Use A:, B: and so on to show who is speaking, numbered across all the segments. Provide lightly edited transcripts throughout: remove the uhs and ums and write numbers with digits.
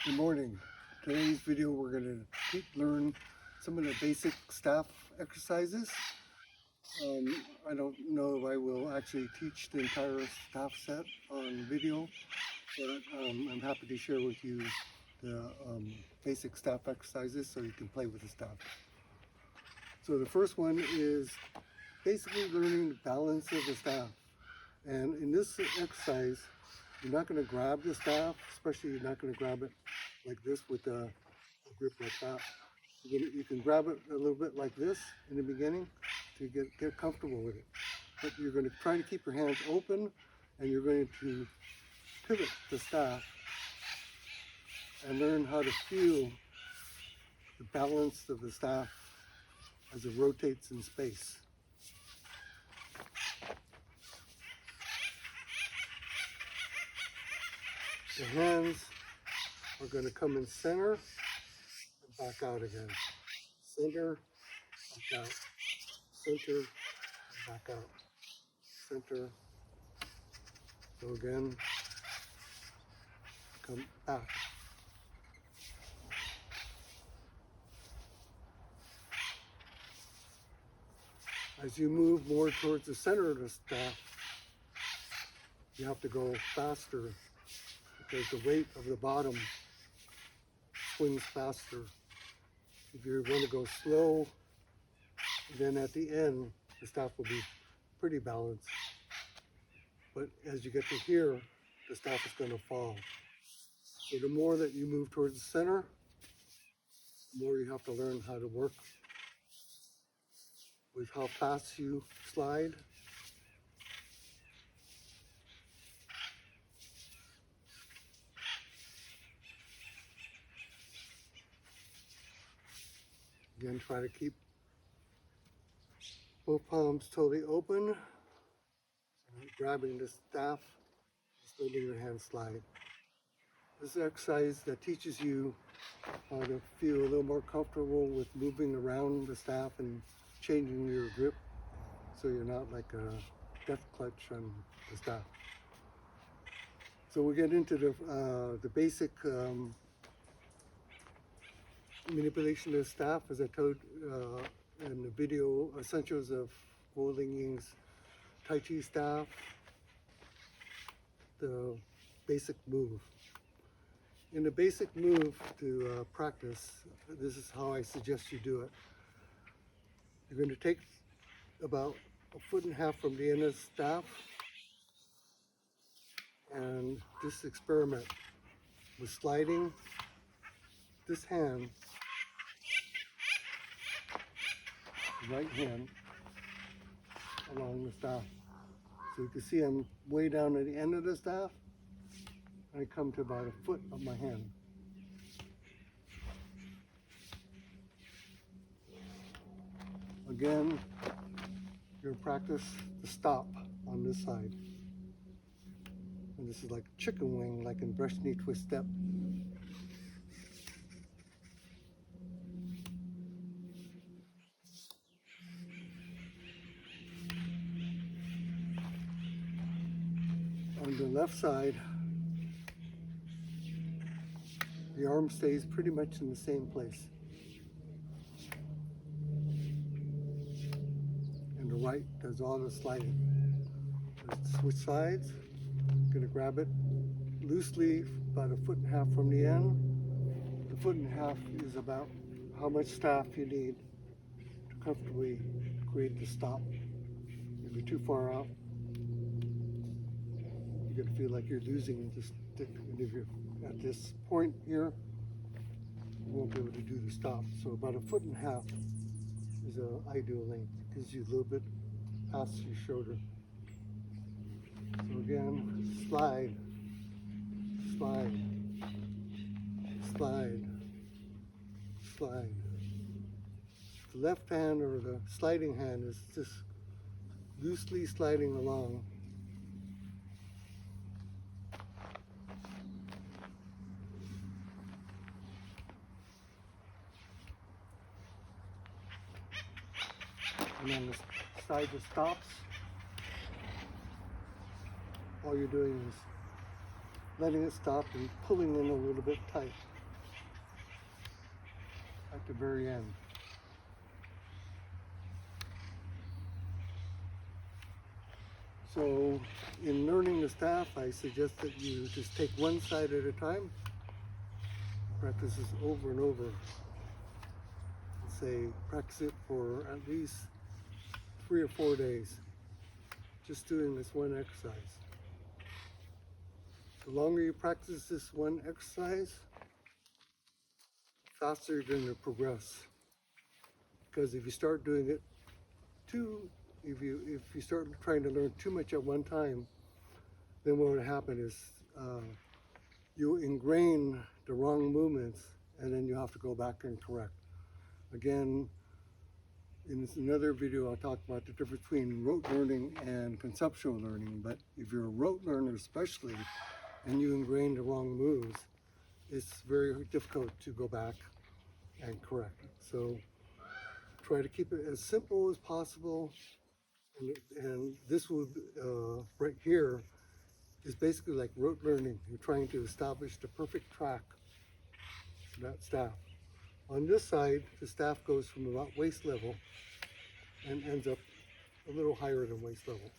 A: Good morning. Today's video we're going to learn some of the basic staff exercises. I don't know if I will actually teach the entire staff set on video, but I'm happy to share with you the basic staff exercises so you can play with the staff. So the first one is basically learning the balance of the staff. And in this exercise, you're not going to grab the staff, especially you're not going to grab it like this with a grip like that. You can grab it a little bit like this in the beginning to get comfortable with it. But you're going to try to keep your hands open, and you're going to pivot the staff and learn how to feel the balance of the staff as it rotates in space. The hands are going to come in center and back out again. Center, back out. Center, and back out. Center. So again, come back. As you move more towards the center of the staff, you have to go faster because the weight of the bottom swings faster. If you want to go slow, then at the end, the staff will be pretty balanced. But as you get to here, the staff is going to fall. So the more that you move towards the center, the more you have to learn how to work with how fast you slide. Again, try to keep both palms totally open, grabbing the staff, just letting your hand slide. This is an exercise that teaches you how to feel a little more comfortable with moving around the staff and changing your grip so you're not like a death clutch on the staff. So we get into the basic manipulation of the staff, as I told in the video essentials of Kuo Lien Ying's Tai Chi staff, the basic move. In the basic move to practice, this is how I suggest you do it. You're going to take about 1.5 feet from the end of the staff and just experiment with sliding this hand, right hand, along the staff. So you can see I'm way down at the end of the staff. I come to about 1 foot of my hand. Again, you're going to practice the stop on this side. And this is like chicken wing, like in brush knee twist step. On the left side, the arm stays pretty much in the same place. And the right does all the sliding. Let's switch sides. I'm going to grab it loosely about 1.5 feet from the end. The 1.5 feet is about how much staff you need to comfortably create the stop. If you're too far out, you're going to feel like you're losing the stick. And if you're at this point here, you won't be able to do the stop. So about 1.5 feet is an ideal length. It gives you a little bit past your shoulder. So again, slide, slide, slide, slide. The left hand, or the sliding hand, is just loosely sliding along. And on the side that stops, all you're doing is letting it stop and pulling in a little bit tight. at the very end. So in learning the staff, I suggest that you just take one side at a time. Practice this over and over. Say, practice it for at least 3 or 4 days. Just doing this one exercise. The longer you practice this one exercise, the faster you're going to progress. Because if you start doing it if you start trying to learn too much at one time, then what would happen is you ingrain the wrong movements, and then you have to go back and correct. Again, in another video, I'll talk about the difference between rote learning and conceptual learning. But if you're a rote learner especially, and you ingrain the wrong moves, it's very difficult to go back and correct. So try to keep it as simple as possible. And this would, right here, is basically like rote learning. You're trying to establish the perfect track for that staff. On this side, the staff goes from about waist level and ends up a little higher than waist level.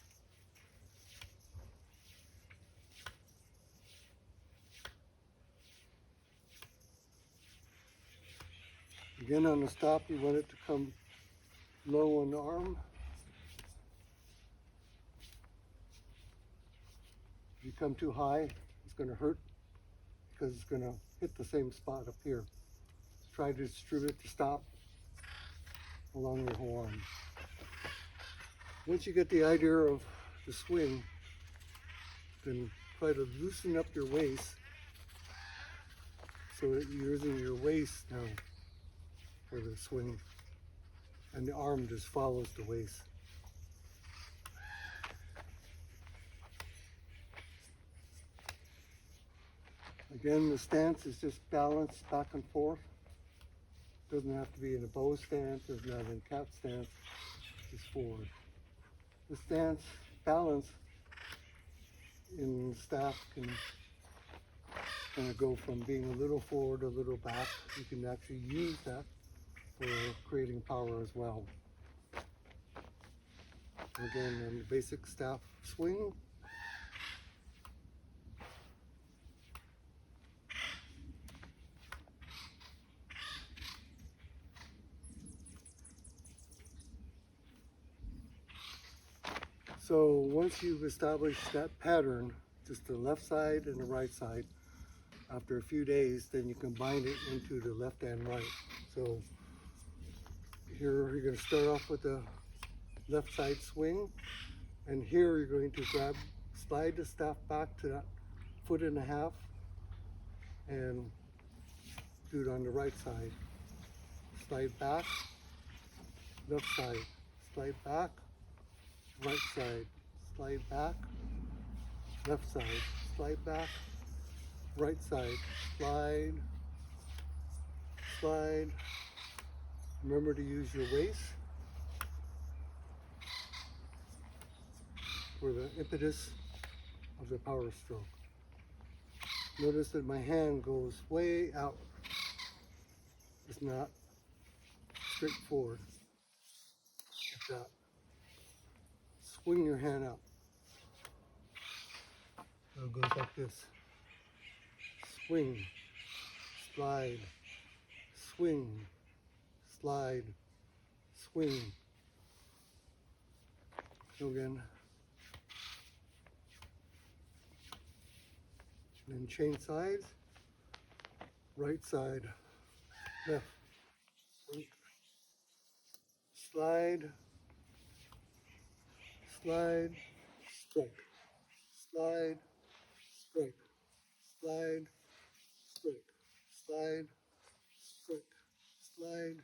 A: Again, on the stop, you want it to come low on the arm. If you come too high, it's going to hurt because it's going to hit the same spot up here. Try to distribute the stop along your whole arm. Once you get the idea of the swing, then try to loosen up your waist so that you're using your waist now for the swing, and the arm just follows the waist. Again, the stance is just balance back and forth. Doesn't have to be in a bow stance, doesn't have in cat stance, just forward. The stance, balance in staff can kind of go from being a little forward, a little back. You can actually use that for creating power as well. Again, on the basic staff swing. So once you've established that pattern, just the left side and the right side, after a few days, then you combine it into the left and right. So here you're going to start off with the left side swing, and here you're going to slide the staff back to that 1.5 foot and do it on the right side. Slide back, left side, slide back, right side, slide back, left side, slide back, right side, slide, slide. Remember to use your waist for the impetus of the power stroke. Notice that my hand goes way out. It's not straight forward. Like that. Swing your hand out. So it goes like this. Swing, slide, swing, slide, swing. So again. Then change sides. Right side, left, right. Slide, slide, strike, slide, strike, slide, strike, slide, strike, slide,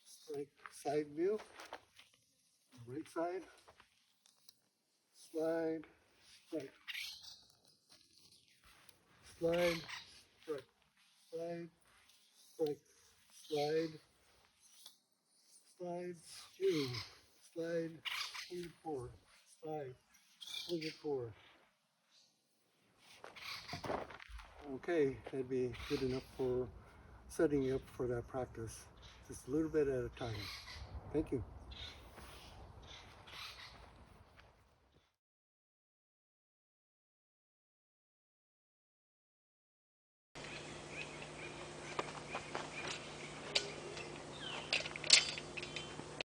A: strike. Side view, right side, slide, strike, slide, strike, slide, strike, slide, slide, swing, slide, swing it forward, slide, swing it forward. Okay, that'd be good enough for setting you up for that practice. just a little bit at a time. Thank you.